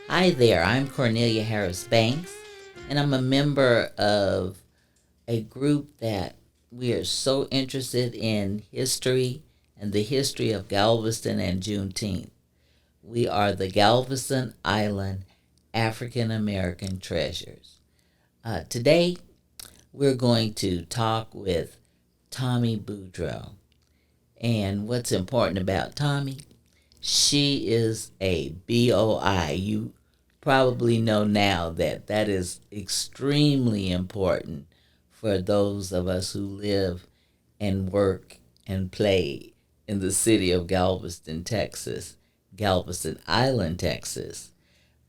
Hi there, I'm Cornelia Harris Banks, and I'm a member of a group that we are so interested in history and the history of Galveston and Juneteenth. We are the Galveston Island African American Treasures. Today, we're going to talk with Tommie Boudreaux. And what's important about Tommie? She is a BOI. You probably know now that that is extremely important for those of us who live and work and play in the city of Galveston, Texas, Galveston Island, Texas.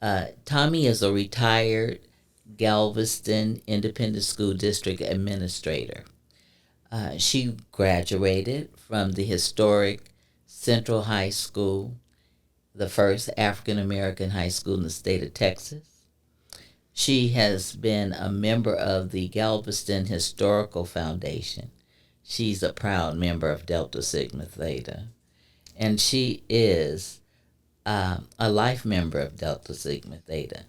Tommie is a retired Galveston Independent School District administrator. She graduated from the historic Central High School, the first African American high school in the state of Texas. She has been a member of the Galveston Historical Foundation. She's a proud member of Delta Sigma Theta. And she is a life member of Delta Sigma Theta.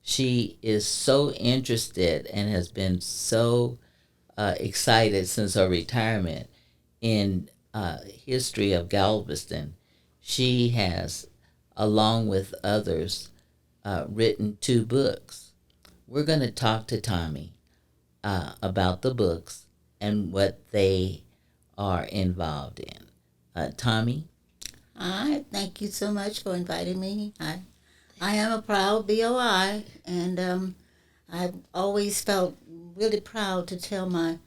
She is so interested and has been so excited since her retirement in history of Galveston. She has, along with others, written 2 books. We're going to talk to Tommie about the books and what they are involved in. Tommie? Hi, thank you so much for inviting me. I am a proud BOI, and I've always felt really proud to tell my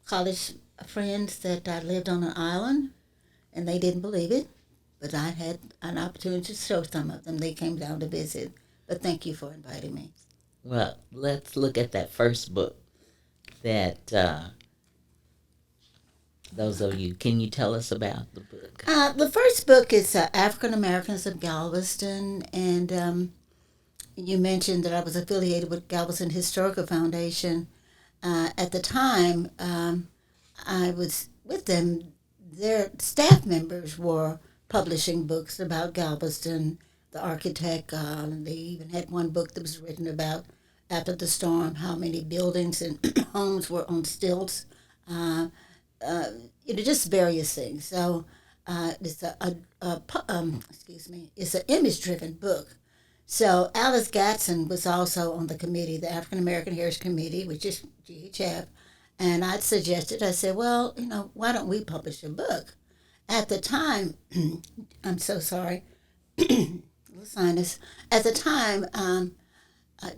college friends that I lived on an island, and they didn't believe it, but I had an opportunity to show some of them. They came down to visit, but thank you for inviting me. Well, let's look at that first book that those of you, can you tell us about the book? The first book is African Americans of Galveston, and you mentioned that I was affiliated with Galveston Historical Foundation. At the time, I was with them. Their staff members were publishing books about Galveston, the architect. They even had one book that was written about after the storm, how many buildings and homes were on stilts. Just various things. So it's it's an image-driven book. So Alice Gatson was also on the committee, the African American Heritage Committee, which is GHF, and I said, well, why don't we publish a book? At the time, I'm so sorry, sinus. At the time,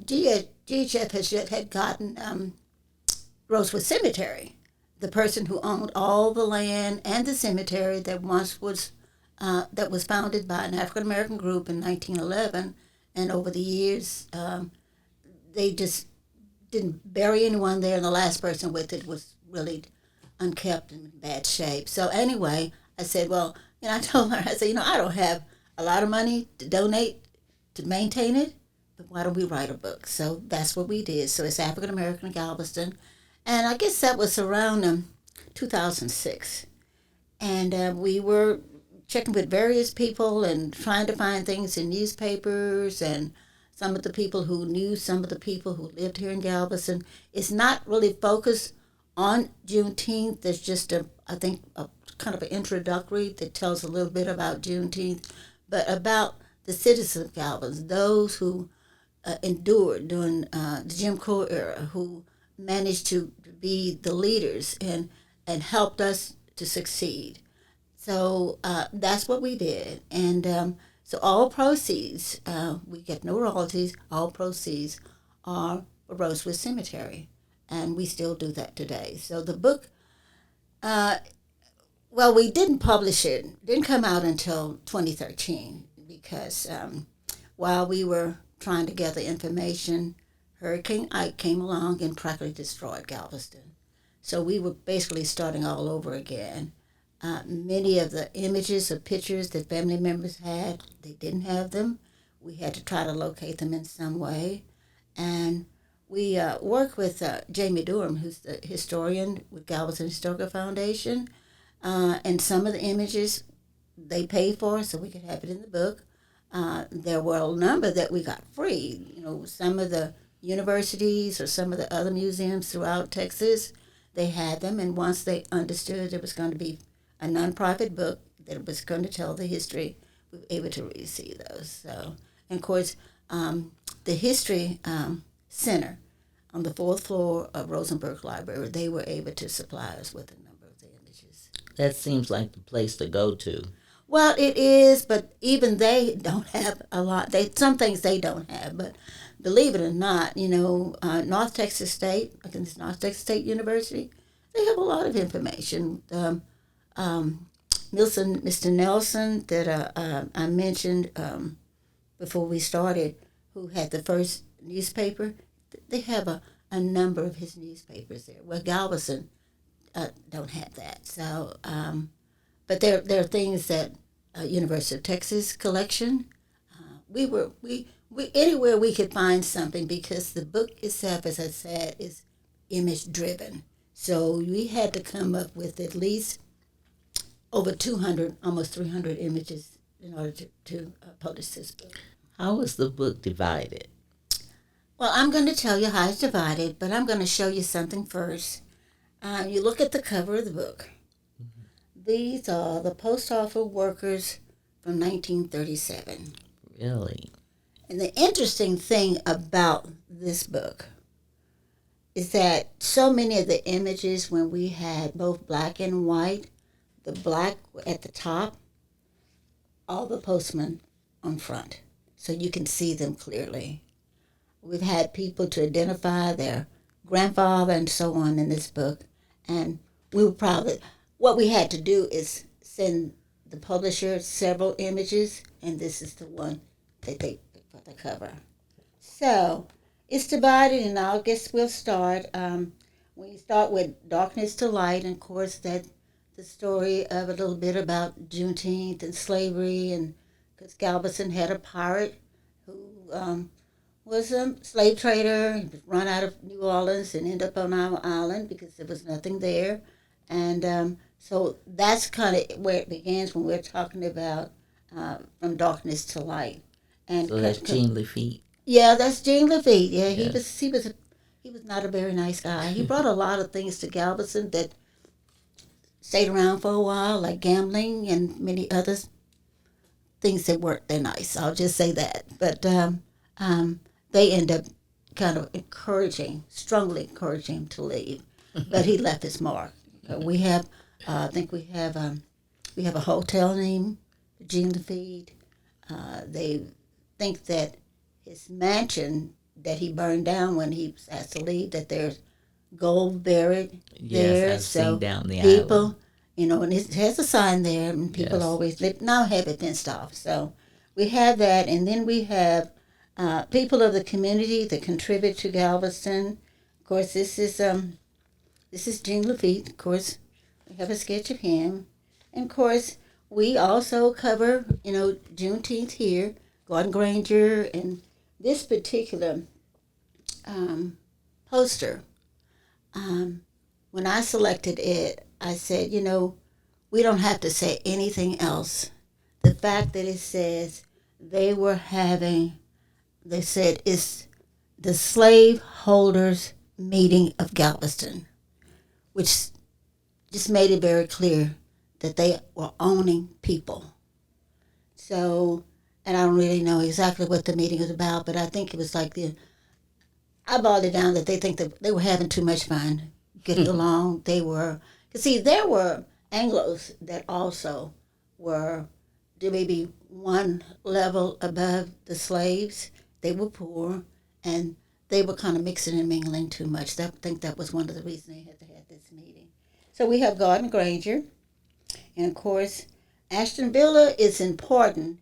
GHF had gotten Rosewood Cemetery, the person who owned all the land and the cemetery that once was that was founded by an African American group in 1911, and over the years, they just didn't bury anyone there, and the last person with it was really unkept and in bad shape. So anyway, I said, well, I told her, I said, I don't have a lot of money to donate to maintain it, but why don't we write a book? So that's what we did. So it's African American Galveston, and I guess that was around 2006, and we were checking with various people and trying to find things in newspapers, and some of the people who knew some of the people who lived here in Galveston. It's not really focused on Juneteenth. There's just I think a kind of an introductory that tells a little bit about Juneteenth, but about the citizens of Galveston, those who endured during the Jim Crow era, who managed to be the leaders and helped us to succeed. So that's what we did. And So all proceeds, we get no royalties, all proceeds are for Rosewood Cemetery. And we still do that today. So the book, well, we didn't publish it, didn't come out until 2013 because while we were trying to gather information, Hurricane Ike came along and practically destroyed Galveston. So we were basically starting all over again. Many of the images or pictures that family members had, they didn't have them. We had to try to locate them in some way. And we worked with Jamie Durham, who's the historian with Galveston Historical Foundation. And some of the images they paid for so we could have it in the book. There were a number that we got free. You know, some of the universities or some of the other museums throughout Texas, they had them. And once they understood it was going to be a nonprofit book that was going to tell the history, we were able to receive those. So, and of course, the History Center on the fourth floor of Rosenberg Library, they were able to supply us with a number of the images. That seems like the place to go to. Well, it is, but even they don't have a lot. Some things they don't have, but believe it or not, you know, North Texas State, I think it's North Texas State University, they have a lot of information. Mr. Nelson that I mentioned before we started, who had the first newspaper, they have a number of his newspapers there. Well, Galveston don't have that. So, but there are things that University of Texas collection. We anywhere we could find something because the book itself, as I said, is image driven. So we had to come up with at least over 200, almost 300 images in order to publish this book. How was the book divided? Well, I'm going to tell you how it's divided, but I'm going to show you something first. You look at the cover of the book. Mm-hmm. These are the post office workers from 1937. Really? And the interesting thing about this book is that so many of the images, when we had both black and white, the black at the top, all the postmen on front, so you can see them clearly. We've had people to identify their grandfather and so on in this book, and we were proud that what we had to do is send the publisher several images, and this is the one that they picked for the cover. So it's divided, and I guess we'll start. We start with Darkness to Light, and of course that the story of a little bit about Juneteenth and slavery, and because Galveston had a pirate who was a slave trader. He was run out of New Orleans and ended up on our island because there was nothing there. And so that's kind of where it begins when we're talking about From Darkness to Light. And so that's Jean Lafitte. Yeah, that's Jean Lafitte. Yeah, Yes. he was not a very nice guy. He brought a lot of things to Galveston that stayed around for a while, like gambling and many other things that weren't that nice. I'll just say that. But they end up kind of strongly encouraging him to leave. But he left his mark. We have, I think we have a hotel named Jean Lafitte. They think that his mansion that he burned down when he was asked to leave, that there's gold buried there. Yes, I've seen down the people, island. you know, and it has a sign there, and people Yes. always live, now have it fenced off. So we have that, and then we have people of the community that contribute to Galveston. Of course, this is Jean Lafitte. Of course, we have a sketch of him, and of course, we also cover, you know, Juneteenth here, Gordon Granger, and this particular poster. When I selected it, I said, you know, we don't have to say anything else. The fact that it says they said it's the slaveholders meeting of Galveston, which just made it very clear that they were owning people. So, and I don't really know exactly what the meeting was about, but I think it was like I boiled it down that they think that they were having too much fun, getting along. They were, see, there were Anglos that also were maybe one level above the slaves. They were poor, and they were kind of mixing and mingling too much. I think that was one of the reasons they had to have this meeting. So we have Garden Granger, and of course, Ashton Villa is important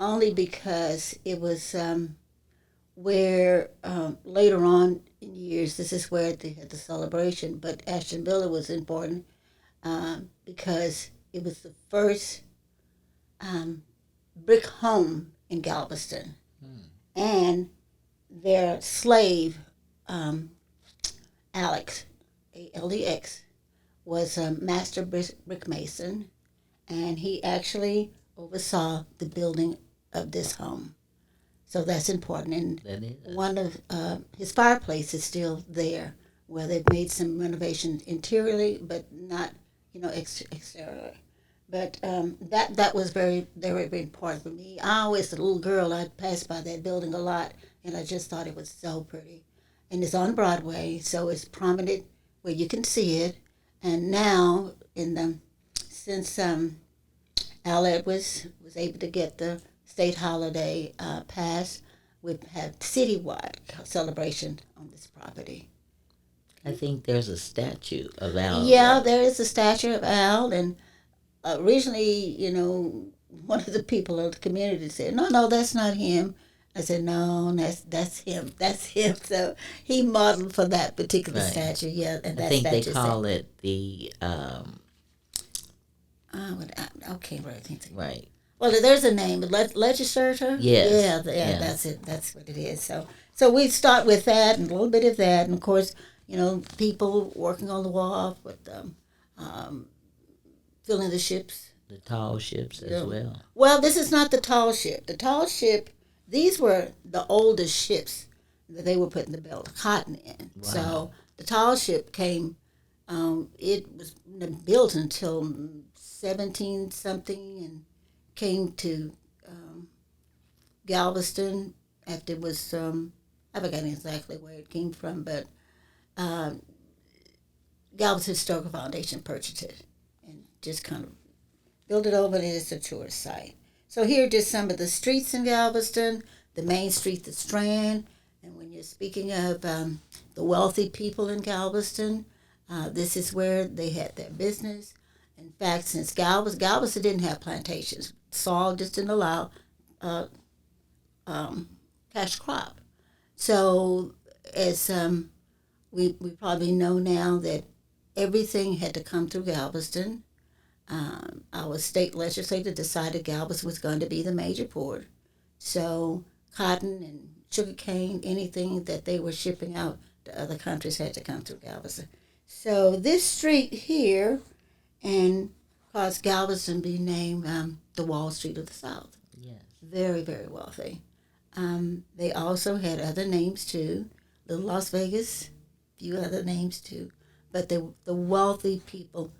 only because it was where later on in years, this is where they had the celebration, but Ashton Villa was important because it was the first brick home in Galveston. And their slave, Alex, Alex, was a master brick mason, and he actually oversaw the building of this home. So that's important. And one of his fireplace is still there, where they've made some renovations interiorly, but not, exteriorly. But that was very, very, very important for me. I always, as a little girl, I passed by that building a lot, and I just thought it was so pretty. And it's on Broadway, so it's prominent where you can see it. And now, since Al Edwards was able to get the state holiday passed, we've had citywide celebration on this property. I think there's a statue of Al. Yeah, there is a statue of Al, and originally, one of the people of the community said, no, that's not him. I said, no, that's him. That's him. So he modeled for that particular statue, yeah. And I think they call it the... okay, right. Right. Well, there's a name, legislator? Yes. Yeah, that's it. That's what it is. So we start with that and a little bit of that. And, of course, people working on the wharf with filling the ships. The tall ships as well. Well, this is not the tall ship. The tall ship, these were the oldest ships that they were putting the bale of cotton in. Wow. So the tall ship came, it was built until 17-something and came to Galveston after it was, I forgot exactly where it came from, but Galveston Historical Foundation purchased it and just kind of built it over, and it's a tourist site. So here are just some of the streets in Galveston, the main street, the Strand, and when you're speaking of the wealthy people in Galveston, this is where they had their business. In fact, since Galveston didn't have plantations, soil just didn't allow cash crop. So as we probably know now that everything had to come through Galveston. Our state legislature decided Galveston was going to be the major port. So cotton and sugarcane, anything that they were shipping out to other countries had to come through Galveston. So this street here, and caused Galveston to be named the Wall Street of the South. Yes. Very, very wealthy. They also had other names too. Little Las Vegas, a few other names too. But the wealthy people,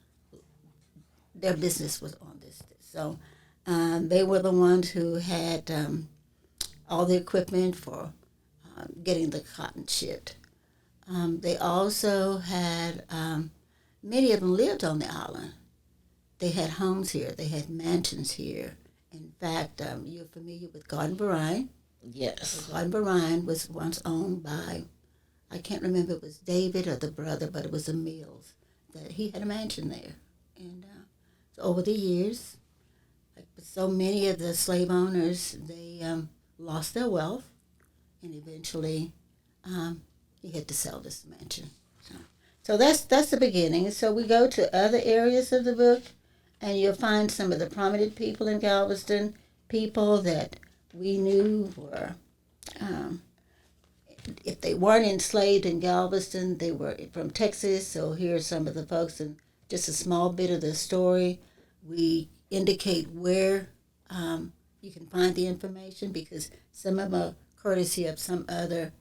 their business was on this. So they were the ones who had all the equipment for getting the cotton shipped. They also had, many of them lived on the island. They had homes here. They had mansions here. In fact, you're familiar with Garden Variety. Yes. Garden Variety was once owned by, I can't remember if it was David or the brother, but it was the Mills. That he had a mansion there. And so over the years, like so many of the slave owners, they lost their wealth, and eventually he had to sell this mansion. So that's the beginning. So we go to other areas of the book, and you'll find some of the prominent people in Galveston, people that we knew were, if they weren't enslaved in Galveston, they were from Texas. So here are some of the folks, and just a small bit of the story. We indicate where you can find the information, because some of them are courtesy of some other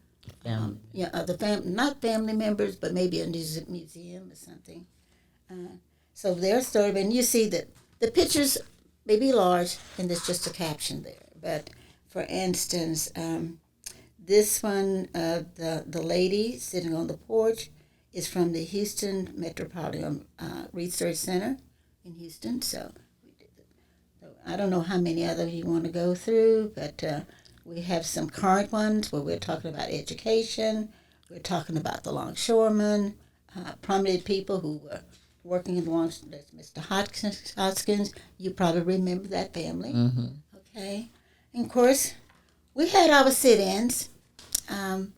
not family members, but maybe a museum or something. So their story, and you see that the pictures may be large, and there's just a caption there. But for instance, this one, the lady sitting on the porch, is from the Houston Metropolitan Research Center in Houston. So we did I don't know how many other you want to go through, but we have some current ones where we're talking about education. We're talking about the longshoremen, prominent people who were working in the longshoremen. Mr. Hoskins, you probably remember that family. Mm-hmm. Okay. And of course, we had our sit-ins, and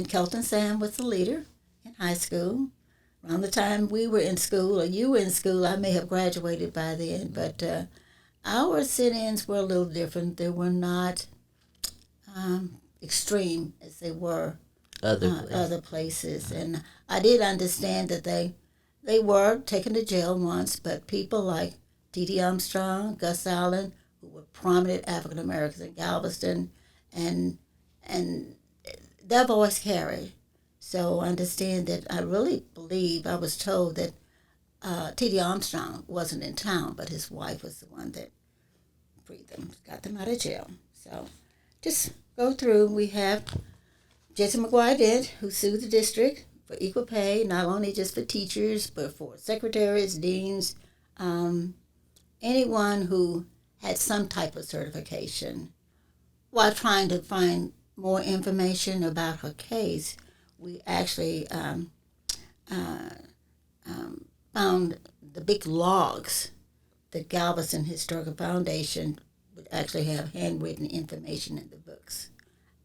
Kelton Sam was the leader in high school. Around the time we were in school, or you were in school, I may have graduated by then, but our sit-ins were a little different. They were not extreme as they were other places. And I did understand that they were taken to jail once, but people like T.D. Armstrong, Gus Allen, who were prominent African Americans in Galveston, and their voice carried. So understand that I really believe, I was told that T.D. Armstrong wasn't in town, but his wife was the one that freed them, got them out of jail. So just go through. We have Jesse McGuire Dent, who sued the district for equal pay, not only just for teachers, but for secretaries, deans, anyone who had some type of certification. While trying to find more information about her case, we actually found the big logs that Galveston Historical Foundation would actually have handwritten information in the books,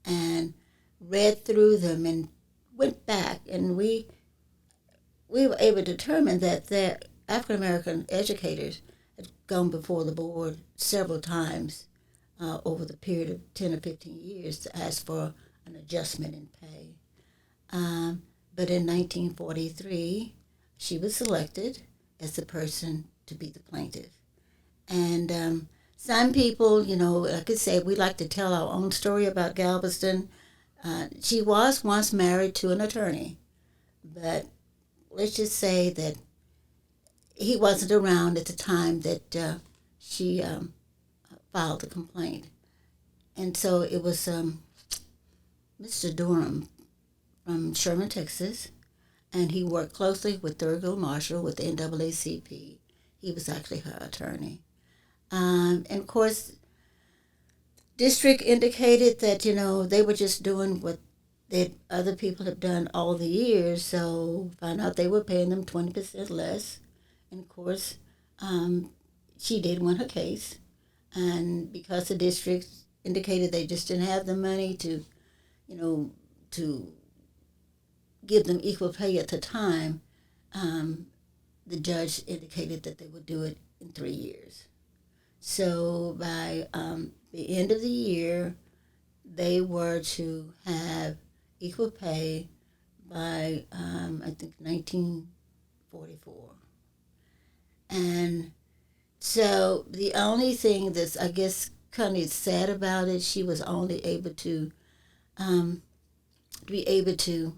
and read through them and went back, and we were able to determine that the African American educators had gone before the board several times over the period of 10 or 15 years to ask for an adjustment in pay. But in 1943, she was selected as the person to be the plaintiff. And some people, like I said, we like to tell our own story about Galveston. She was once married to an attorney, but let's just say that he wasn't around at the time that she filed the complaint. And so it was Mr. Durham from Sherman, Texas, and he worked closely with Thurgood Marshall with the NAACP. He was actually her attorney. And of course, district indicated that, they were just doing what other people have done all the years, so found out they were paying them 20% less. And of course, she did win her case. And because the district indicated they just didn't have the money to give them equal pay at the time, the judge indicated that they would do it in 3 years. So by the end of the year, they were to have equal pay by, I think, 1944. And so the only thing that's, I guess, kind of sad about it, she was only able to be able to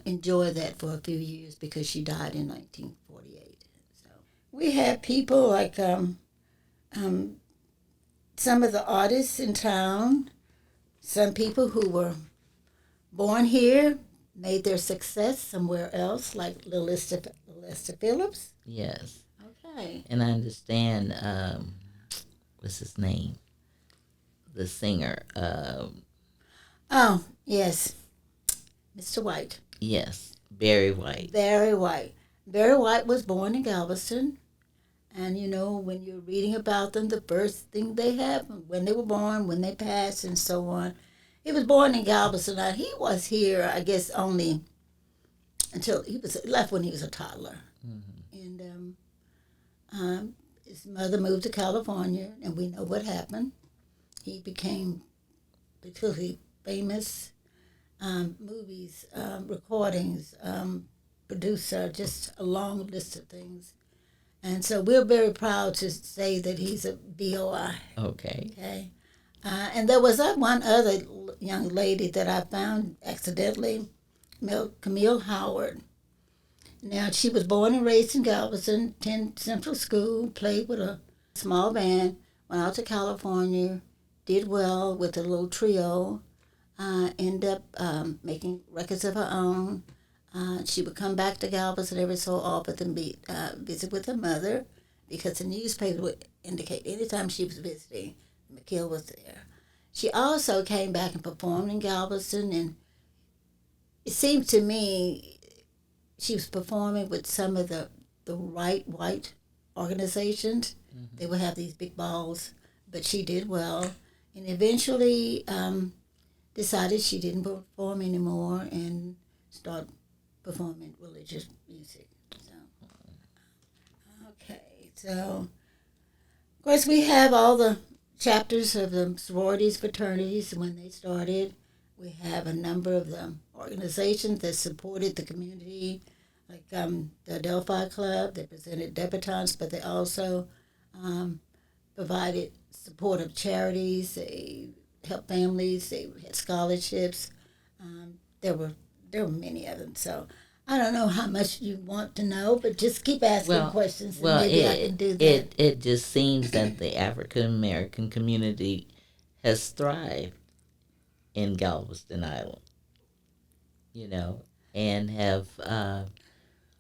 enjoy that for a few years because she died in 1948. So we have people like some of the artists in town, some people who were born here, made their success somewhere else, like Lilista Phillips. Yes. Okay. And I understand, what's his name? The singer. Oh, yes. Mr. White. Yes, Barry White. Barry White. Barry White was born in Galveston. And, when you're reading about them, the first thing they have, when they were born, when they passed, and so on. He was born in Galveston. Now, he was here, I guess, only until he was left when he was a toddler. Mm-hmm. And his mother moved to California, and we know what happened. He became particularly famous, movies, recordings, producer, just a long list of things. And so we're very proud to say that he's a BOI. Okay. And there was one other young lady that I found accidentally, Camille Howard. Now, she was born and raised in Galveston, attended Central School, played with a small band, went out to California, did well with a little trio, ended up making records of her own. She would come back to Galveston every so often and visit with her mother because the newspaper would indicate anytime she was visiting, McKeel was there. She also came back and performed in Galveston, and it seemed to me she was performing with some of the right white organizations. Mm-hmm. They would have these big balls, but she did well, and eventually decided she didn't perform anymore and started performing religious music. So, of course, we have all the chapters of the sororities, fraternities when they started. We have a number of the organizations that supported the community, like the Delphi Club. They presented debutantes, but they also provided support of charities. They helped families. They had scholarships. There were many of them. So I don't know how much you want to know, but just keep asking questions, and maybe I can do that. It just seems that the African American community has thrived in Galveston Island, and have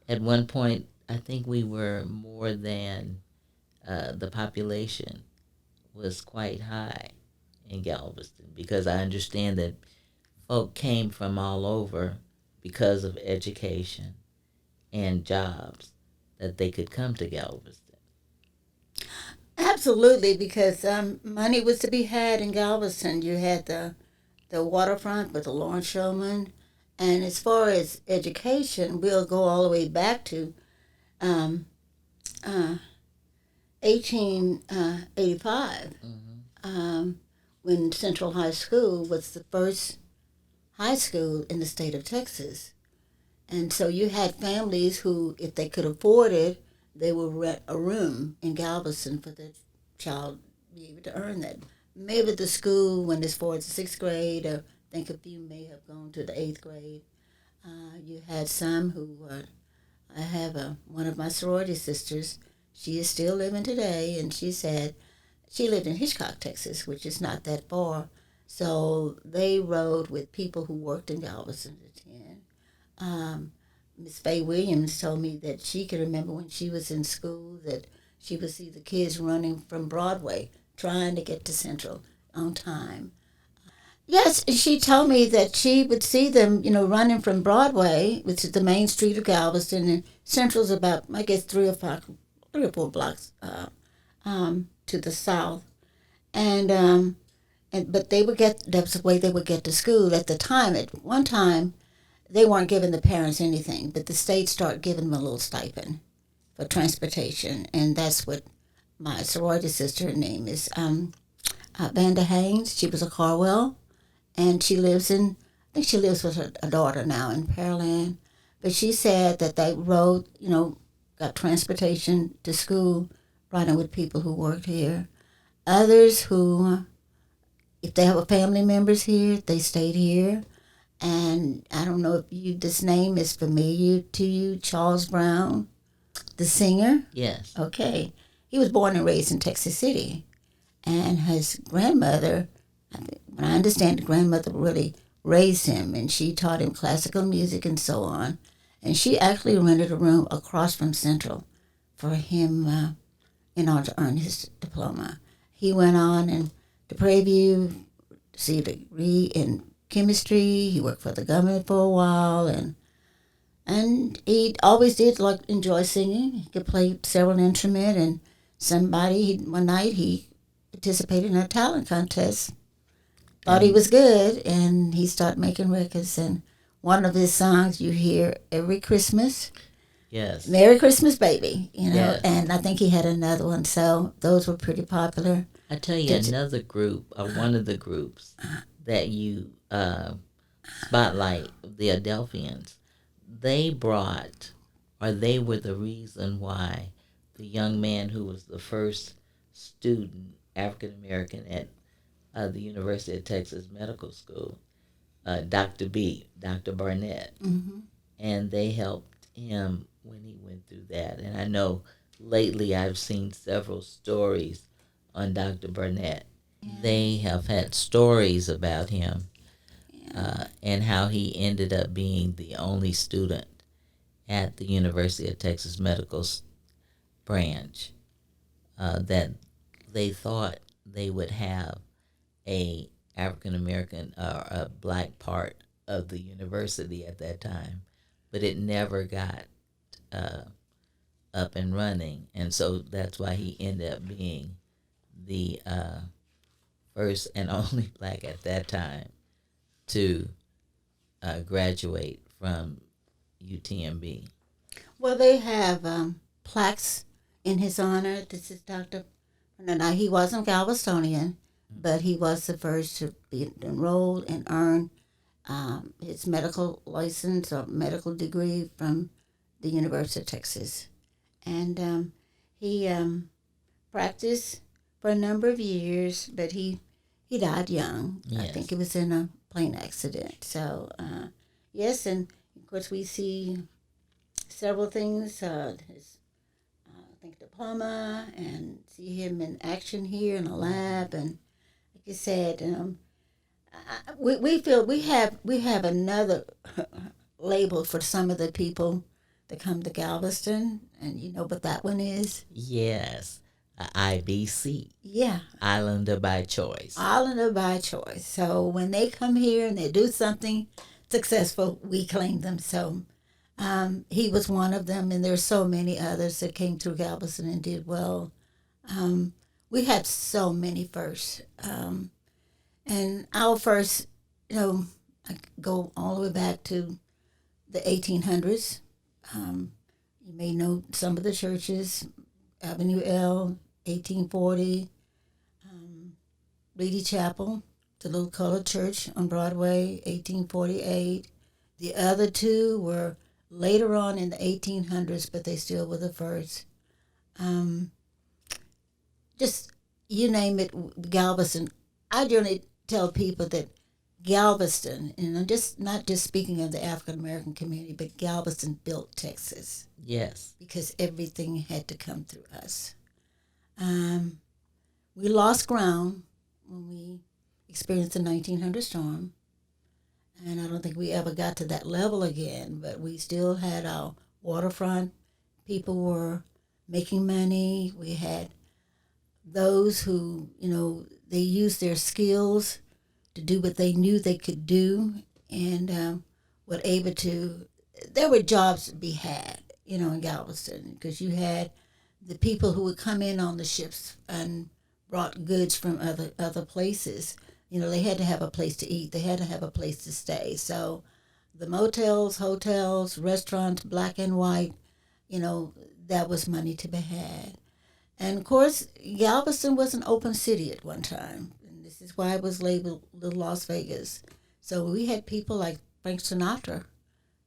at one point, I think we were more than the population was quite high in Galveston, because I understand that folk came from all over because of education and jobs, that they could come to Galveston. Absolutely, because money was to be had in Galveston. You had the waterfront with the longshoremen, and as far as education, we'll go all the way back to 1885, when Central High School was the first high school in the state of Texas. And so you had families who, if they could afford it, they would rent a room in Galveston for the child to be able to earn that. Maybe the school went as far as the 6th grade, or I think a few may have gone to the 8th grade. You had some who, I have one of my sorority sisters, she is still living today, and she said she lived in Hitchcock, Texas, which is not that far. So they rode with people who worked in Galveston to attend. Miss Faye Williams told me that she could remember when she was in school that she would see the kids running from Broadway trying to get to Central on time. Yes, she told me that she would see them, running from Broadway, which is the main street of Galveston, and Central's about, I guess, 3 or 4 blocks to the south, but they would get, that's the way they would get to school at the time. At one time, they weren't giving the parents anything, but the state started giving them a little stipend for transportation, and that's what my sorority sister, her name is Vanda Haynes. She was a Carwell, and she lives I think she lives with her daughter now in Pearland. But she said that they rode, got transportation to school, riding with people who worked here. Others who, if they have family members here, they stayed here. And I don't know if this name is familiar to you, Charles Brown, the singer? Yes. Okay. He was born and raised in Texas City. And his grandmother, when I understand, the grandmother really raised him, and she taught him classical music and so on. And she actually rented a room across from Central for him in order to earn his diploma. He went on to Prairie View, received a degree in chemistry. He worked for the government for a while, and he always did enjoy singing. He could play several instruments, and one night he participated in a talent contest, thought he was good, and he started making records. And one of his songs you hear every Christmas. Yes. Merry Christmas, Baby, Yes. And I think he had another one, so those were pretty popular. I tell you, another group, one of the groups that you spotlight, the Adelphians, they were the reason why the young man who was the first student, African American, at the University of Texas Medical School, Dr. Barnett, and they helped him when he went through that. And I know lately I've seen several stories on Dr. Barnett. Yeah. They have had stories about him, and how he ended up being the only student at the University of Texas Medical branch. that they thought they would have a African American or a black part of the university at that time, but it never got up and running, and so that's why he ended up being the first and only black at that time to graduate from UTMB. Well, they have plaques in his honor. This is Dr. Now, he wasn't Galvestonian, but he was the first to be enrolled and earn his medical license or medical degree from the University of Texas. And he practiced for a number of years, but he died young. Yes. I think it was in a plane accident. So, yes, and of course we see several things, his I think diploma, and see him in action here in a lab, and like you said, we feel we have another label for some of the people that come to Galveston, and you know what that one is? Yes, IBC. Yeah. Islander by choice. Islander by choice. So when they come here and they do something successful, we claim them. So he was one of them, and there's so many others that came through Galveston and did well. We had so many firsts. And our first, I go all the way back to the 1800s. You may know some of the churches, Avenue L, 1840, Reedy Chapel, the little colored church on Broadway, 1848. The other two were later on in the 1800s, but they still were the first. Just, you name it, Galveston. I generally tell people that Galveston, and I'm just not just speaking of the African American community, but Galveston built Texas. Yes. Because everything had to come through us. We lost ground when we experienced the 1900 storm, and I don't think we ever got to that level again, but we still had our waterfront. People were making money. We had those who, they used their skills to do what they knew they could do, and were able to, there were jobs to be had, in Galveston, because you had the people who would come in on the ships and brought goods from other places. They had to have a place to eat. They had to have a place to stay. So the motels, hotels, restaurants, black and white, that was money to be had. And of course, Galveston was an open city at one time. And this is why it was labeled Little Las Vegas. So we had people like Frank Sinatra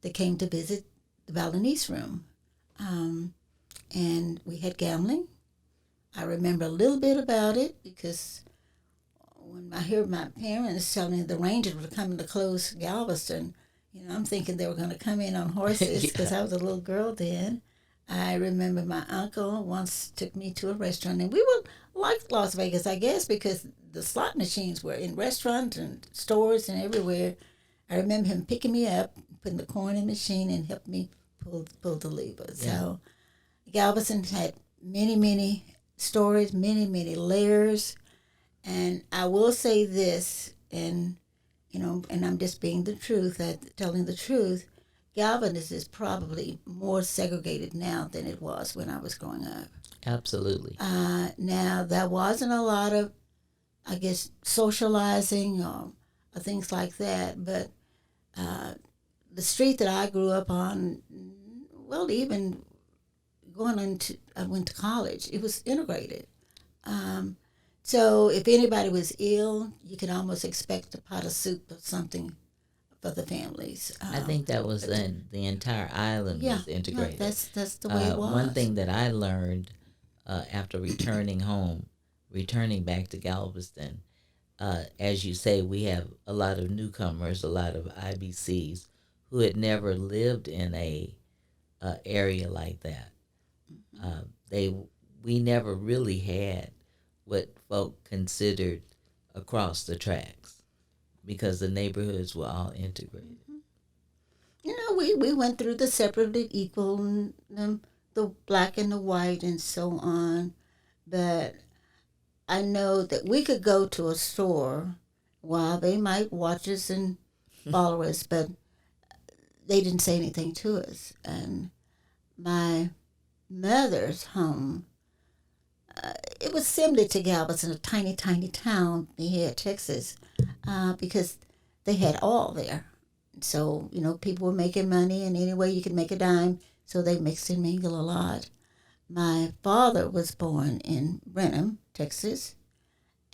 that came to visit the Balinese Room. And we had gambling. I remember a little bit about it because when I heard my parents telling me the Rangers were coming to close Galveston, I'm thinking they were going to come in on horses because I was a little girl then. I remember my uncle once took me to a restaurant, and we were like Las Vegas, I guess, because the slot machines were in restaurants and stores and everywhere. I remember him picking me up, putting the coin in the machine, and helped me pull the lever. Yeah. So Galveston had many, many stories, many, many layers. And I will say this, and I'm just being the truth, telling the truth. Galveston is probably more segregated now than it was when I was growing up. Absolutely. Now, there wasn't a lot of, I guess, socializing or things like that, but the street that I grew up on, well, even I went to college, it was integrated. So if anybody was ill, you could almost expect a pot of soup or something for the families. I think that was the entire island was integrated. No, that's the way it was. One thing that I learned after returning back to Galveston, as you say, we have a lot of newcomers, a lot of IBCs who had never lived in a area like that. We never really had what folk considered across the tracks because the neighborhoods were all integrated. We went through the separate equal, the black and the white and so on. but I know that we could go to a store while they might watch us and follow us, but they didn't say anything to us. And my mother's home, it was similar to Galveston, a tiny, tiny town near Texas, because they had oil there. So, people were making money, and any way you could make a dime, so they mixed and mingled a lot. My father was born in Brenham, Texas,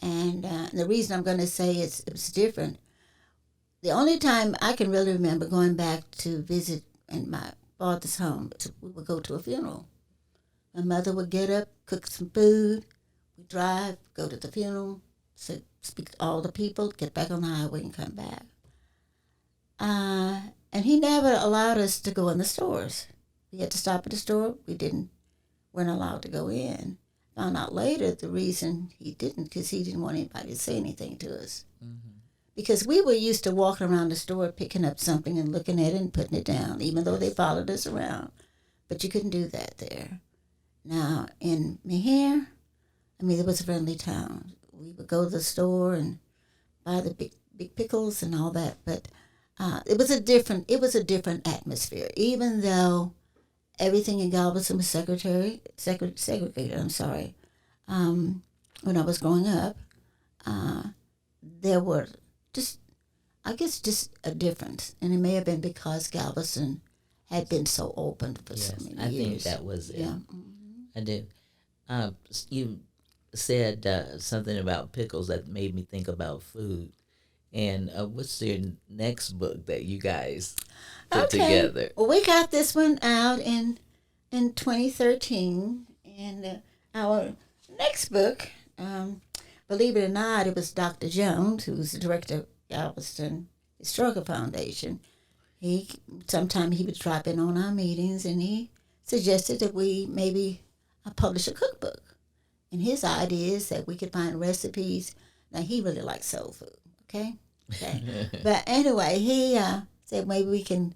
and the reason I'm going to say it was different, the only time I can really remember going back to visit in my father's home, we would go to a funeral. My mother would get up, cook some food, we'd drive, go to the funeral, speak to all the people, get back on the highway and come back. And he never allowed us to go in the stores. We had to stop at the store. Weren't allowed to go in. Found out later the reason he didn't, because he didn't want anybody to say anything to us. Mm-hmm. Because we were used to walking around the store, picking up something and looking at it and putting it down, even though they followed us around. But you couldn't do that there. Now, in Mehere, it was a friendly town. We would go to the store and buy the big pickles and all that, but it was a different atmosphere. Even though everything in Galveston was segregated. When I was growing up, there were just a difference, and it may have been because Galveston had been so open for so many years. I think that was it. Yeah. I do. You said something about pickles that made me think about food. And what's your next book that you guys put together? Well, we got this one out in 2013, and our next book, believe it or not, it was Dr. Jones, who was the director of Galveston Historical Foundation. Sometimes he would drop in on our meetings, and he suggested that we maybe publish a cookbook. And his idea is that we could find recipes. Now, he really likes soul food, okay? But anyway, he said maybe we can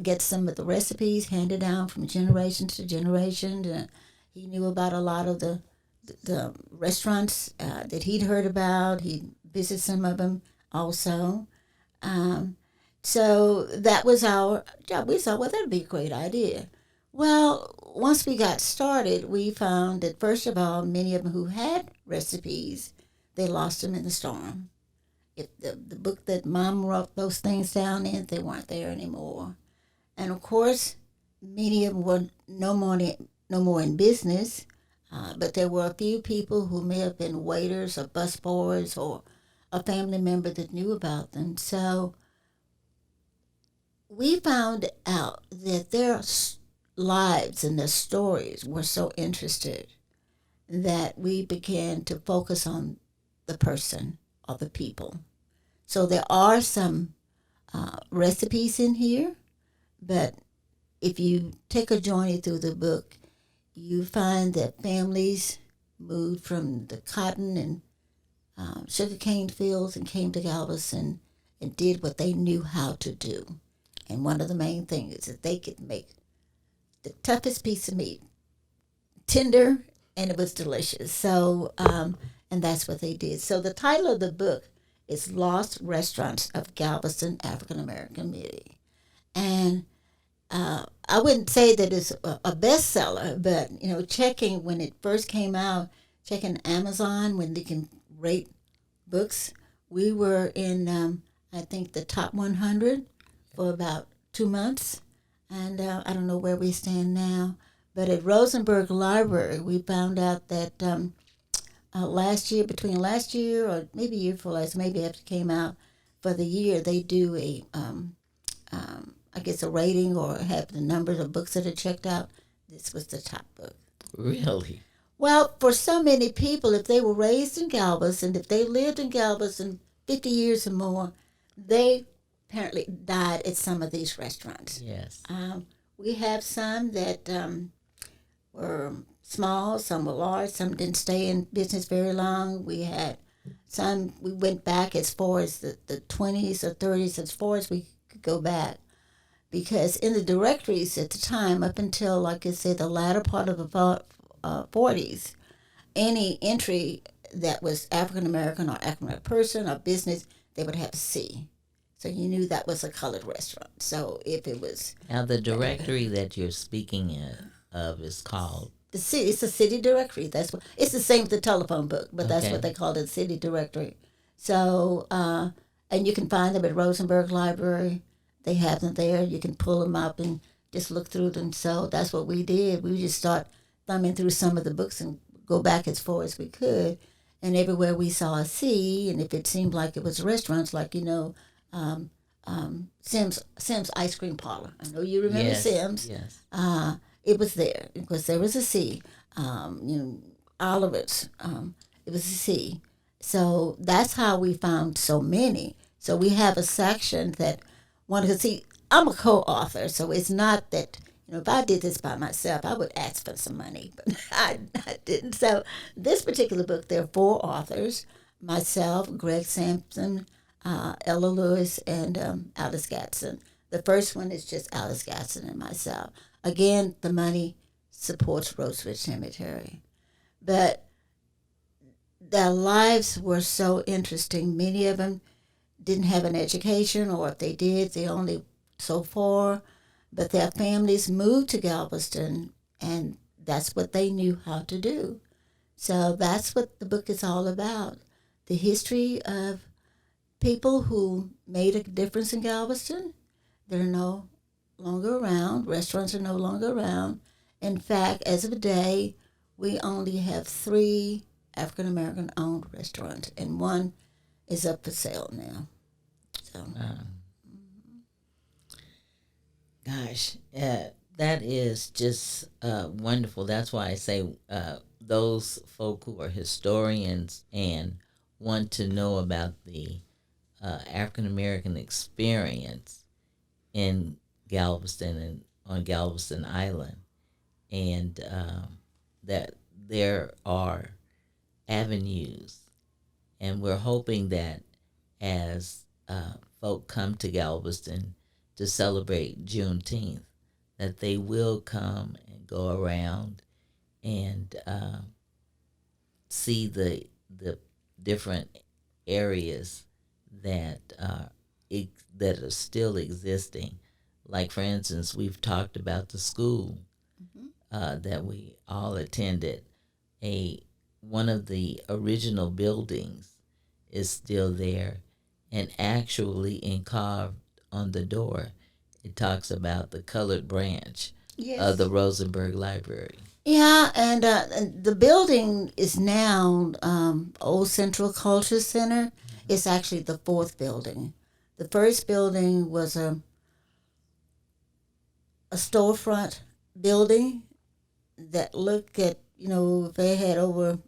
get some of the recipes handed down from generation to generation. He knew about a lot of the restaurants that he'd heard about. He visited some of them also. So that was our job. We thought, well, that'd be a great idea. Well, once we got started, we found that, first of all, many of them who had recipes, they lost them in the storm. If the book that Mom wrote those things down in, they weren't there anymore. And of course, many of them were no more in business, but there were a few people who may have been waiters or busboys or a family member that knew about them. So we found out that their lives and their stories were so interesting that we began to focus on the person or the people. So there are some recipes in here, but if you take a journey through the book, you find that families moved from the cotton and sugarcane fields and came to Galveston and did what they knew how to do. And one of the main things is that they could make the toughest piece of meat tender, and it was delicious. So, and that's what they did. So the title of the book is Lost Restaurants of Galveston African American Community. And I wouldn't say that it's a bestseller, but, checking when it first came out, checking Amazon when they can rate books, we were in, I think, the top 100 for about 2 months. And I don't know where we stand now. But at Rosenberg Library, we found out that between last year or maybe year before last, maybe after it came out for the year, they do a rating or have the numbers of books that are checked out. This was the top book. Really? Well, for so many people, if they were raised in Galveston, if they lived in Galveston 50 years or more, they apparently died at some of these restaurants. Yes. We have some that were small, some were large, some didn't stay in business very long. We had some, we went back as far as the 20s or 30s, as far as we could go back. Because in the directories at the time, up until, like I said, the latter part of the 40s, any entry that was African American or African American person or business, they would have a C. So you knew that was a colored restaurant. So if it was Now, the directory that you're speaking of is called. the city, it's a city directory. That's what it's the same with the telephone book, but that's Okay. what they call it, city directory. So and you can find them at Rosenberg Library. They have them there. You can pull them up and just look through them. So that's what we did. We just start thumbing through some of the books and go back as far as we could. And everywhere we saw a C, and if it seemed like it was restaurants, like Sim's Ice Cream Parlor. I know you remember Yes. Sim's. Yes. It was there because there was a C. Oliver's. It was a C. So that's how we found so many. So we have a section that wanted to see. I'm a co-author, so it's not that if I did this by myself, I would ask for some money, but I didn't. So this particular book, there are 4 authors: myself, Greg Sampson, Ella Lewis, and Alice Gatson. The first one is just Alice Gatson and myself. Again, the money supports Rosewood Cemetery. But their lives were so interesting. Many of them didn't have an education, or if they did, they only so far. But their families moved to Galveston, and that's what they knew how to do. So that's what the book is all about. The history of people who made a difference in Galveston. They're no longer around. Restaurants are no longer around. In fact, as of today, we only have 3 African American owned restaurants, and one is up for sale now. So, Gosh, that is just wonderful. That's why I say those folk who are historians and want to know about the African American experience in Galveston and on Galveston Island, and that there are avenues, and we're hoping that as folk come to Galveston to celebrate Juneteenth, that they will come and go around and see the different areas that that are still existing. Like, for instance, we've talked about the school that we all attended. One of the original buildings is still there, and actually carved on the door, it talks about the colored branch of the Rosenberg Library. Yeah, and the building is now Old Central Culture Center. It's actually the 4th building. The first building was a storefront building that looked at, if they had over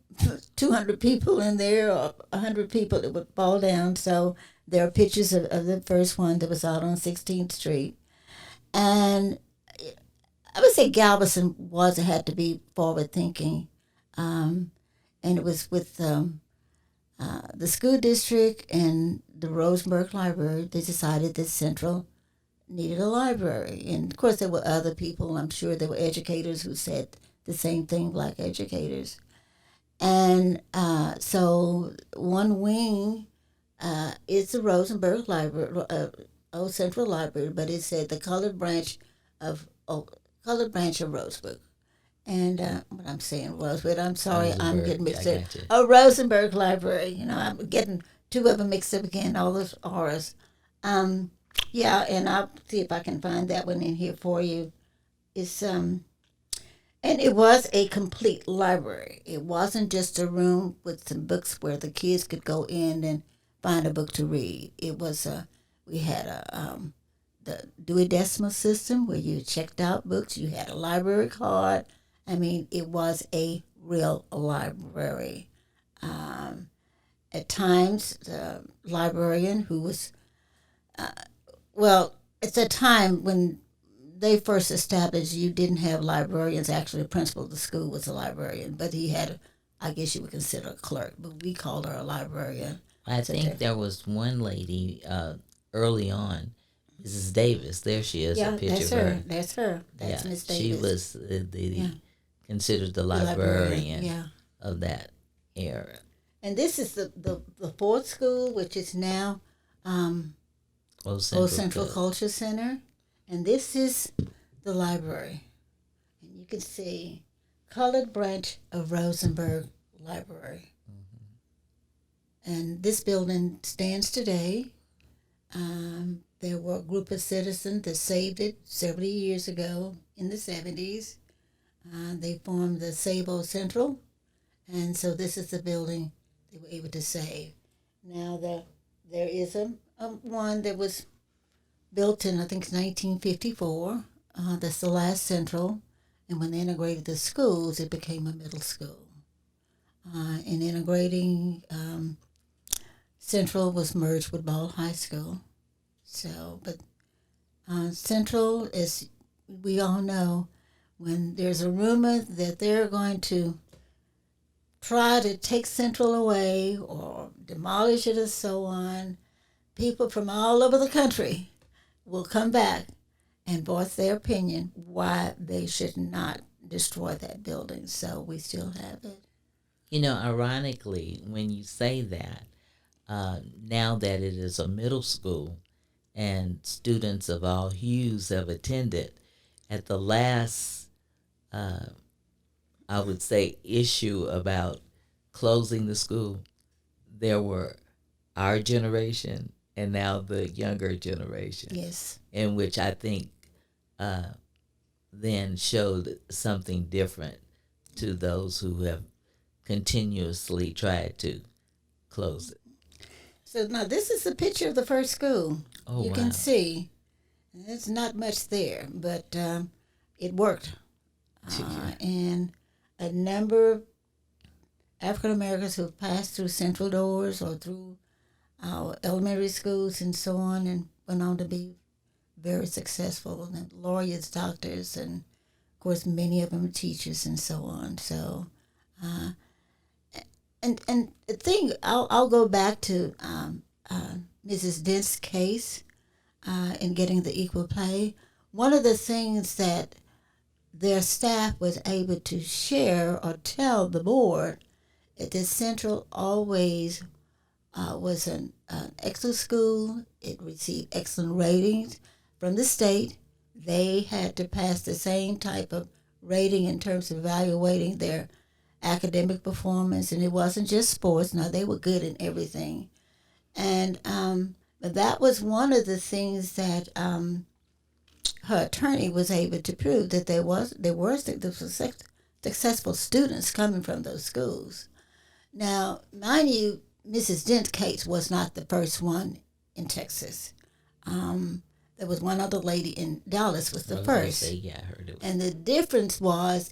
200 people in there or 100 people, it would fall down. So there are pictures of the first one that was out on 16th Street. And I would say Galveston had to be forward thinking. And it was with the school district and the Rosenberg Library. They decided that Central needed a library. And of course there were other people. I'm sure there were educators who said the same thing, Black educators. And so one wing is the Rosenberg Library, Old Central Library, but it said the colored branch of Rosewood. And what I'm saying, Rosewood, I'm sorry, I'm getting mixed up. Rosenberg Library, I'm getting 2 of them mixed up again, all those R's. Yeah, and I'll see if I can find that one in here for you. It's and it was a complete library. It wasn't just a room with some books where the kids could go in and find a book to read. It was we had the Dewey Decimal System where you checked out books. You had a library card. I mean, it was a real library. At times, the librarian who was, it's a time when they first established you didn't have librarians. Actually, the principal of the school was a librarian, but he had, I guess you would consider a clerk, but we called her a librarian. I think there was one lady early on, Mrs. Davis. There she is, a picture of her. That's her. That's Miss Davis. She was considered the librarian. Yeah. of that era. And this is the fourth school, which is now Old Old Central, Central Cook. Culture Center. And this is the library. And you can see Colored Branch of Rosenberg Library. And this building stands today. There were a group of citizens that saved it several years ago in the 70s. They formed the Save Old Central. And so this is the building they were able to save. Now, there is a one that was built in, I think, 1954. That's the last Central. And when they integrated the schools, it became a middle school. In integrating, Central was merged with Ball High School. So, but Central, as we all know, when there's a rumor that they're going to try to take Central away or demolish it and so on, people from all over the country will come back and voice their opinion why they should not destroy that building. So we still have it. You know, ironically, when you say that, now that it is a middle school and students of all hues have attended, at the last, I would say, issue about closing the school, there were our generation and now the younger generation. Yes. In which I think then showed something different to those who have continuously tried to close it. So now this is the picture of the first school. Oh, you wow. can see there's not much there, but it worked. And a number of African Americans who have passed through Central doors or through our elementary schools and so on, and went on to be very successful, and lawyers, doctors, and of course many of them are teachers and so on. So, and the thing, I'll go back to Mrs. Dent's case in getting the equal pay. One of the things that their staff was able to share or tell the board that the Central always was an excellent school. It received excellent ratings from the state. They had to pass the same type of rating in terms of evaluating their academic performance, and it wasn't just sports. Now, they were good in everything. And but that was one of the things that her attorney was able to prove, that there were successful students coming from those schools. Now, mind you, Mrs. Dent's case was not the first one in Texas. There was one other lady in Dallas was the first. Yeah, I heard it. And the difference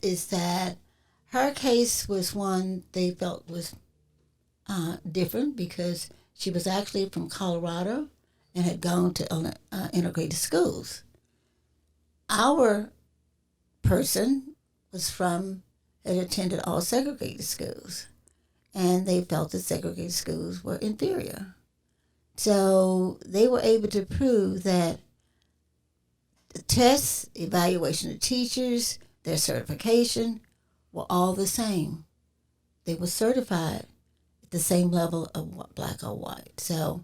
is that her case was one they felt was different because she was actually from Colorado and had gone to integrated schools. Our person had attended all segregated schools, and they felt that segregated schools were inferior. So they were able to prove that the tests, evaluation of teachers, their certification were all the same. They were certified at the same level of black or white. So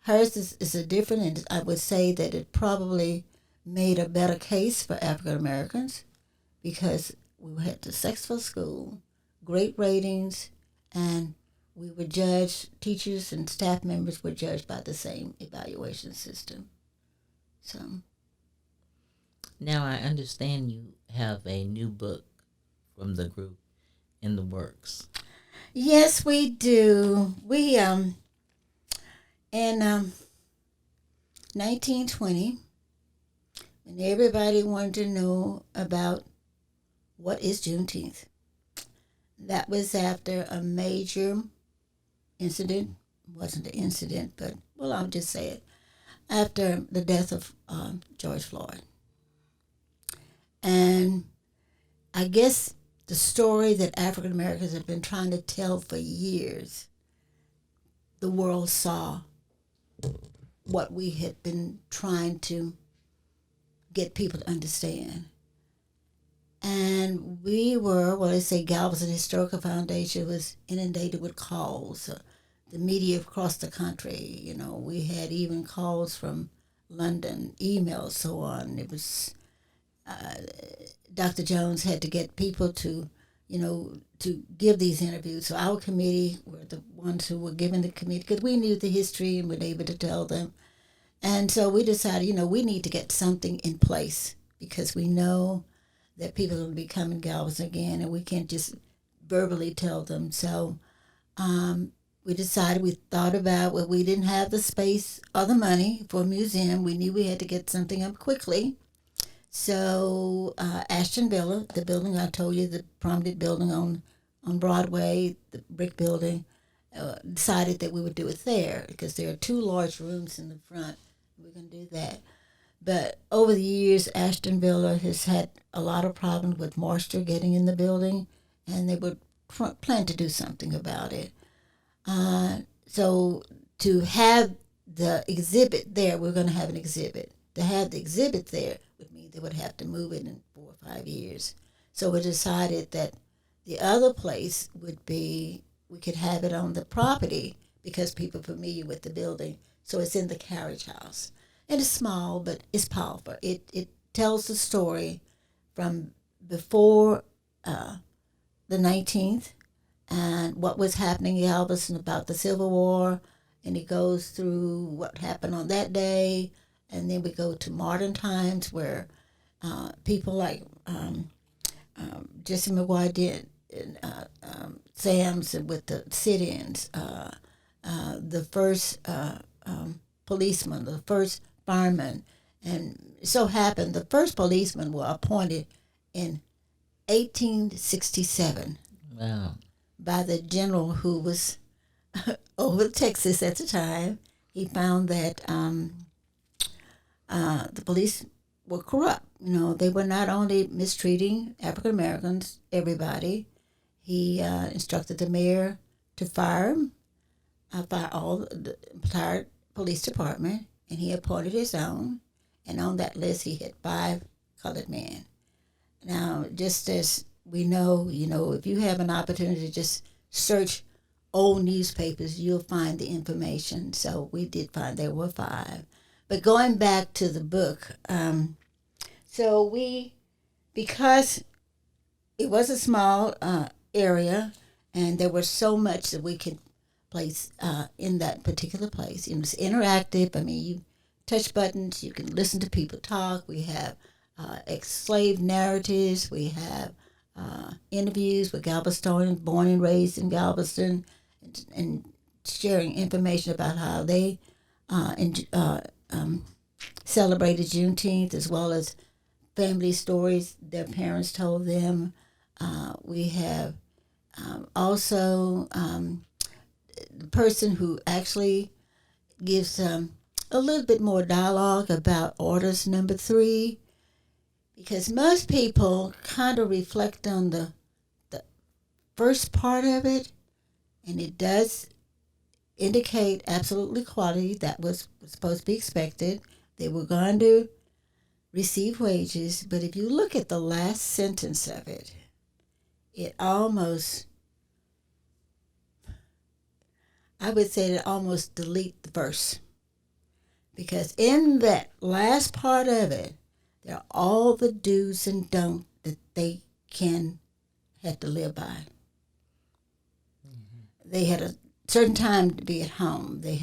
hers is a different, and I would say that it probably made a better case for African Americans because we had a successful school, great ratings, and we were judged, teachers and staff members were judged by the same evaluation system. So now I understand you have a new book from the group in the works. yes, we do. We in 1920, when everybody wanted to know about what is Juneteenth. That was after a major incident. It wasn't an incident, but, well, I'll just say it. After the death of George Floyd. And I guess the story that African Americans have been trying to tell for years, the world saw what we had been trying to get people to understand. And And we were, well, they say Galveston Historical Foundation was inundated with calls. The media across the country, we had even calls from London, emails, so on. It was, Dr. Jones had to get people to give these interviews. So our committee were the ones who were giving the committee, because we knew the history and were able to tell them. And so we decided, we need to get something in place, because we know that people are going to be coming to Galveston again, and we can't just verbally tell them. So we thought about, well, we didn't have the space or the money for a museum. We knew we had to get something up quickly. So Ashton Villa, the building I told you, the prominent building on Broadway, the brick building, decided that we would do it there, because there are 2 large rooms in the front. We're going to do that. But over the years, Ashton Villa has had a lot of problems with moisture getting in the building, and they would plan to do something about it. So to have the exhibit there, we're going to have an exhibit. To have the exhibit there would mean they would have to move it in 4 or 5 years. So we decided that the other place would be, we could have it on the property, because people are familiar with the building. So it's in the carriage house. And it's small, but it's powerful. It tells the story from before the 19th and what was happening in Galveston about the Civil War. And it goes through what happened on that day. And then we go to modern times, where people like Jesse McGuire did, Sam's with the sit-ins, the first policeman, the first fireman. And it so happened the first policemen were appointed in 1867. Wow. By the general who was over Texas at the time. He found that the police were corrupt. They were not only mistreating African Americans, everybody. He instructed the mayor to fire all the entire police department, and he appointed his own. And on that list, he had 5 colored men. Now, just as we know, if you have an opportunity to just search old newspapers, you'll find the information. So we did find there were 5. But going back to the book, because it was a small area, and there was so much that we could place in that particular place. It's interactive. You touch buttons, you can listen to people talk. We have ex-slave narratives. We have interviews with Galvestonians born and raised in Galveston, and sharing information about how they celebrated Juneteenth, as well as family stories their parents told them. We have also the person who actually gives a little bit more dialogue about Orders Number 3, because most people kind of reflect on the first part of it, and it does indicate absolute equality. That was supposed to be expected. They were going to receive wages, but if you look at the last sentence of it, it almost, I would say it almost delete the verse. Because in that last part of it, there are all the do's and don'ts that they had to live by. Mm-hmm. They had a certain time to be at home. They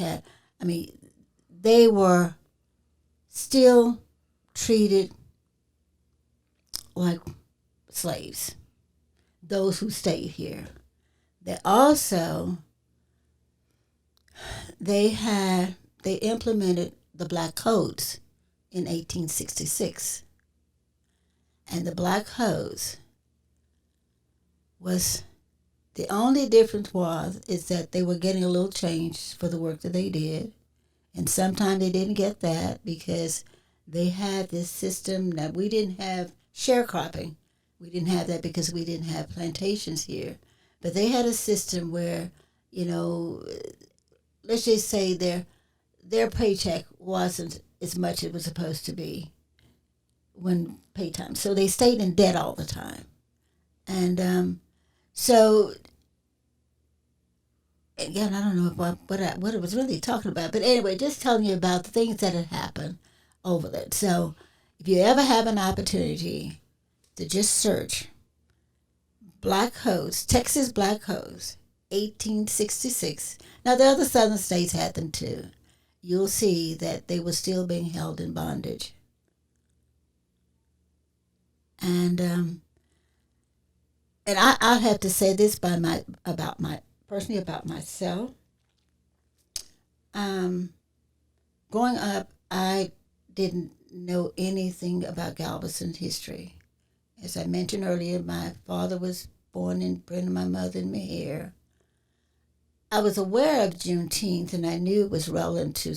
were still treated like slaves, those who stayed here. They implemented the Black Codes in 1866. And the Black Codes was, the only difference is that they were getting a little change for the work that they did. And sometimes they didn't get that because they had this system that we didn't have sharecropping. We didn't have that because we didn't have plantations here. But they had a system where, let's just say their paycheck wasn't as much as it was supposed to be when pay time. So they stayed in debt all the time. And so, again, I don't know what it was really talking about. But anyway, just telling you about the things that had happened over there. So if you ever have an opportunity to just search Black Hose, Texas Black Hose, 1866. Now, the other southern states had them too. You'll see that they were still being held in bondage. And I have to say this about myself. Growing up, I didn't know anything about Galveston history. As I mentioned earlier, my father was born in Brenda, my mother in Meher. I was aware of Juneteenth, and I knew it was relevant to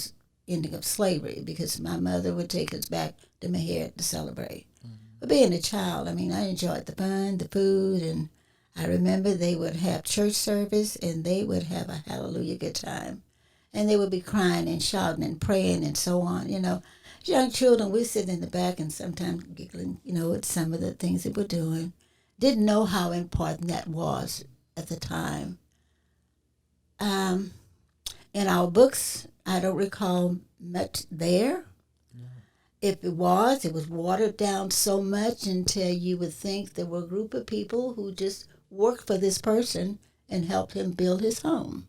ending of slavery because my mother would take us back to Meher to celebrate. Mm-hmm. But being a child, I enjoyed the fun, the food, and I remember they would have church service, and they would have a hallelujah good time. And they would be crying and shouting and praying and so on, Young children, we sit in the back and sometimes giggling, at some of the things they were doing. Didn't know how important that was at the time. In our books, I don't recall much there. No. If it was watered down so much until you would think there were a group of people who just worked for this person and helped him build his home.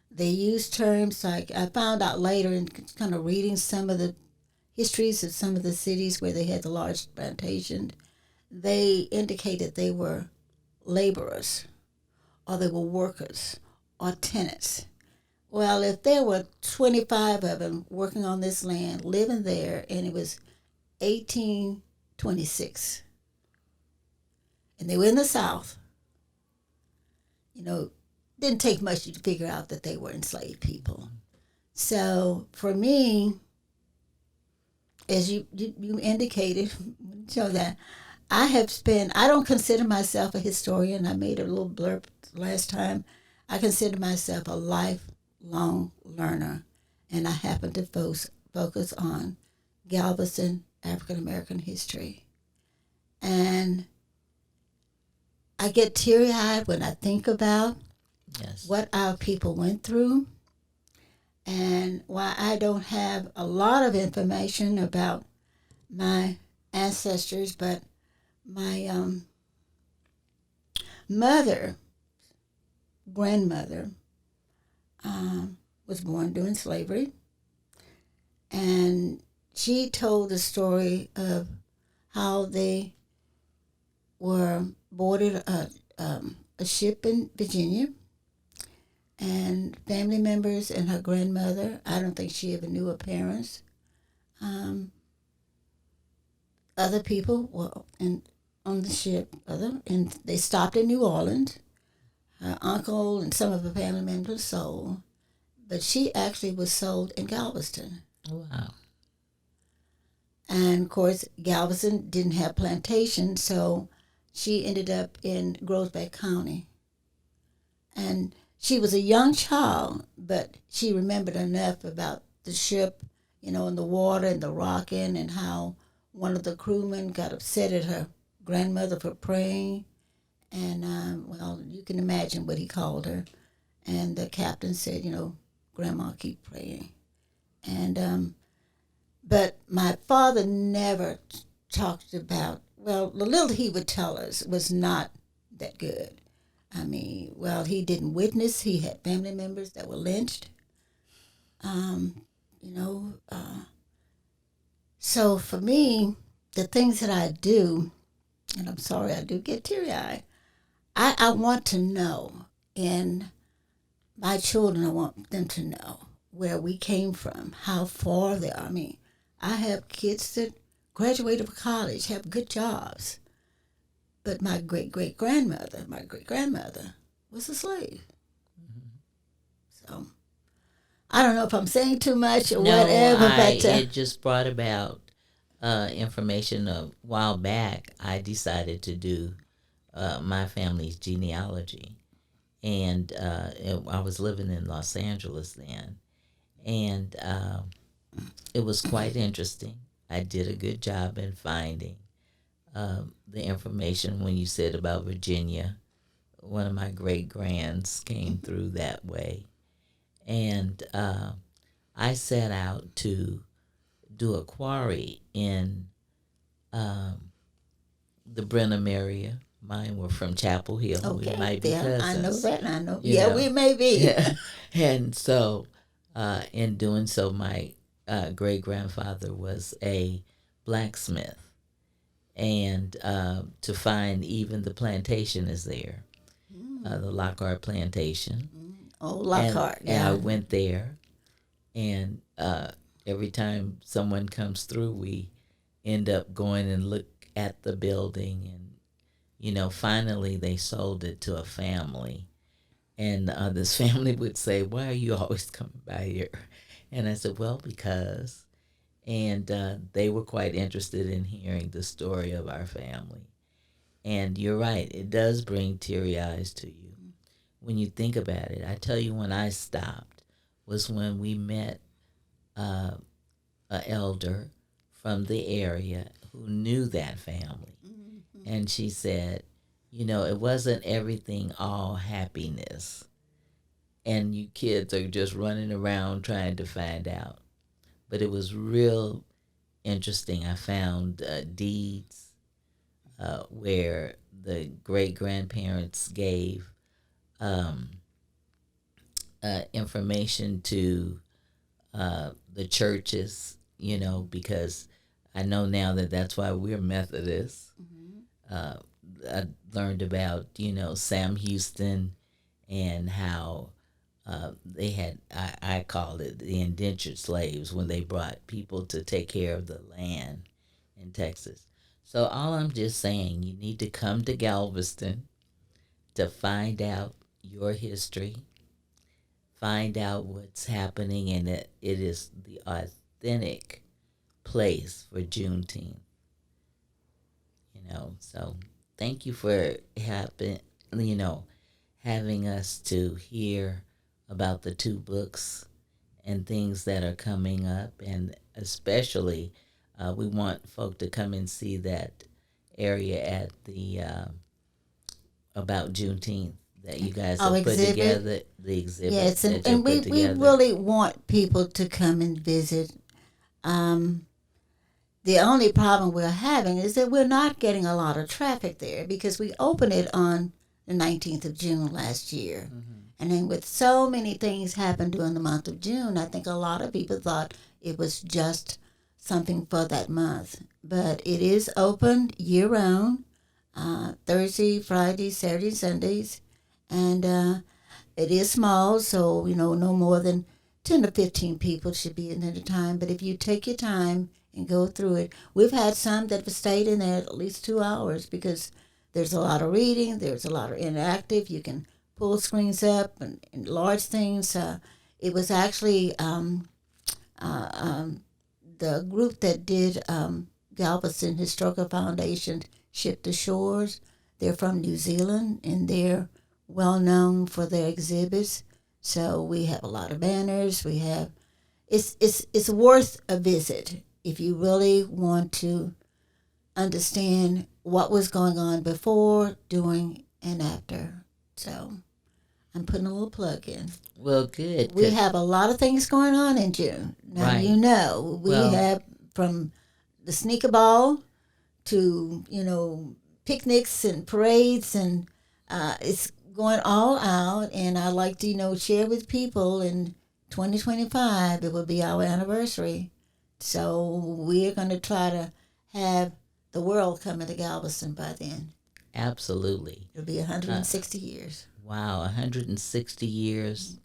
They used terms like, I found out later in kind of reading some of the histories of some of the cities where they had the large plantation, they indicated they were laborers, or they were workers, or tenants. Well, if there were 25 of them working on this land, living there, and it was 1826, and they were in the South, didn't take much to figure out that they were enslaved people. So for me, as you indicated, so that I don't consider myself a historian. I made a little blurb last time. I consider myself a lifelong learner, and I happen to focus on Galveston African American history. And I get teary-eyed when I think about what our people went through. And while I don't have a lot of information about my ancestors, but my grandmother, was born during slavery. And she told the story of how they were boarded a ship in Virginia. And family members and her grandmother, I don't think she ever knew her parents. Other people were on the ship, and they stopped in New Orleans. Her uncle and some of her family members were sold, but she actually was sold in Galveston. Wow. And of course, Galveston didn't have plantations, so she ended up in Groesbeck County. And she was a young child, but she remembered enough about the ship, and the water and the rocking, and how one of the crewmen got upset at her grandmother for praying. And, you can imagine what he called her. And the captain said, Grandma, keep praying. And, but my father never talked about, the little he would tell us was not that good. He didn't witness. He had family members that were lynched. So for me, the things that I do, and I'm sorry, I do get teary-eyed, I want to know, and my children, I want them to know where we came from, how far they are. I have kids that graduated from college, have good jobs. But my great-grandmother was a slave. Mm-hmm. So I don't know if I'm saying too much or whatever. But it just brought about information a while back. I decided to do my family's genealogy. And I was living in Los Angeles then. And it was quite interesting. I did a good job in finding the information when you said about Virginia. One of my great grands came through that way. And I set out to do a quarry in the Brenham area. Mine were from Chapel Hill. Okay, We might be yeah, cousins. I know that. I know. You Yeah, know. we may be. Yeah. And so, in doing so, my great grandfather was a blacksmith, and to find even the plantation is there, the Lockhart plantation. Oh, Lockhart. And I went there, and every time someone comes through, we end up going and look at the building, and finally they sold it to a family. And this family would say, "Why are you always coming by here?" And I said, "Well, because." And they were quite interested in hearing the story of our family. And you're right, it does bring teary eyes to you when you think about it. I tell you, when I stopped was when we met an elder from the area who knew that family. Mm-hmm. And she said, it wasn't everything all happiness. And you kids are just running around trying to find out. But it was real interesting. I found deeds where the great-grandparents gave information to the churches, because I know now that that's why we're Methodists. Mm-hmm. I learned about, Sam Houston and how they had, I called it the indentured slaves, when they brought people to take care of the land in Texas. So all I'm just saying, you need to come to Galveston to find out your history, find out what's happening, and it is the authentic place for Juneteenth. So thank you for having us to hear about the two books and things that are coming up, and especially we want folk to come and see that area at the about Juneteenth that you guys have put together, the exhibit. Yes, and we really want people to come and visit. The only problem we're having is that we're not getting a lot of traffic there, because we opened it on the 19th of June last year. Mm-hmm. And then with so many things happened during the month of June, I think a lot of people thought it was just something for that month. But it is open year-round, Thursday, Friday, Saturday, Sundays. And it is small, so, no more than 10 to 15 people should be in at a time. But if you take your time and go through it, we've had some that have stayed in there at least 2 hours, because there's a lot of reading, there's a lot of interactive. You can pull screens up and enlarge things. It was actually the group that did Galveston Historical Foundation, Ship to Shores. They're from New Zealand, and they're well known for their exhibits. So we have a lot of banners. We have it's worth a visit if you really want to understand what was going on before, during, and after. So I'm putting a little plug in. Well, good. We have a lot of things going on in June. Now, right. We have from the sneaker ball to, picnics and parades, and it's going all out. And I like to, share with people in 2025, it will be our anniversary. So we're going to try to have the world coming to Galveston by then. Absolutely. It'll be 160 years. Wow, 160 years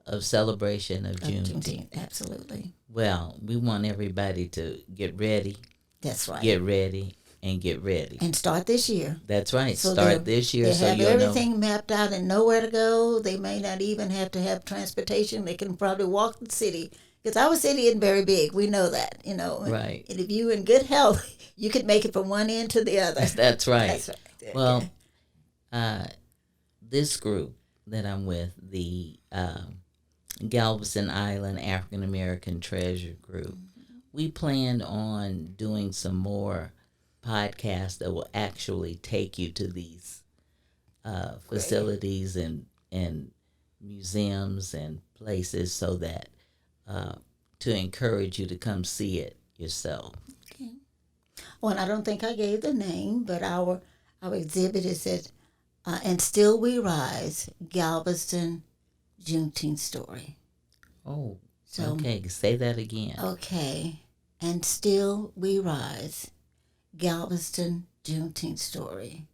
of celebration of Juneteenth. Absolutely. Well, we want everybody to get ready. That's right. Get ready and get ready. And start this year. That's right. So start this year. They have everything mapped out and know where to go. They may not even have to have transportation. They can probably walk the city. Because our city isn't very big. We know that, Right. And if you're in good health, you could make it from one end to the other. That's right. That's right. Well, this group that I'm with, the Galveston Island African American Treasure Group, we planned on doing some more podcast that will actually take you to these facilities and museums and places so that to encourage you to come see it yourself. Okay. Well, and I don't think I gave the name, but our exhibit is at And Still We Rise, Galveston Juneteenth Story. Oh, so, okay. Say that again. Okay. And Still We Rise, Galveston Juneteenth Story.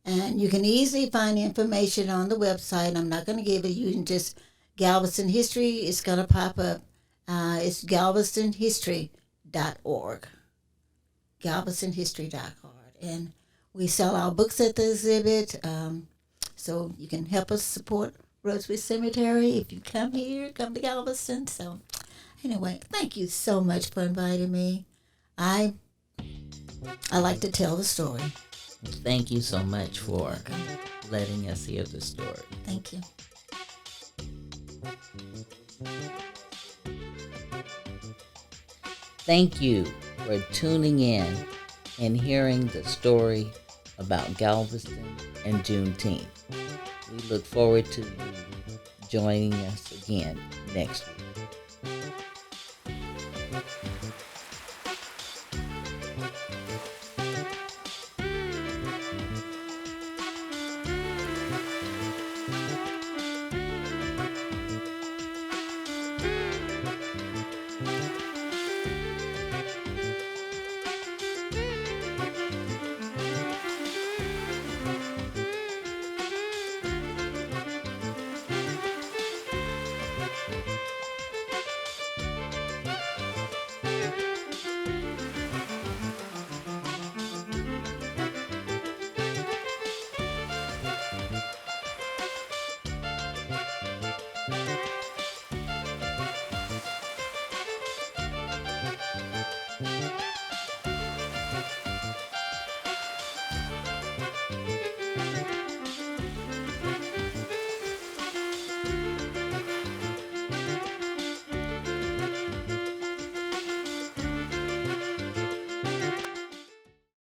And you can easily find information on the website. I'm not going to give it. You can just Galveston History. It's going to pop up. It's galvestonhistory.org. Galvestonhistory.org. And we sell our books at the exhibit. So you can help us support Rosewood Cemetery if you come here, come to Galveston. So anyway, thank you so much for inviting me. I like to tell the story. Thank you so much for letting us hear the story. Thank you. Thank you for tuning in and hearing the story about Galveston and Juneteenth. We look forward to you joining us again next week.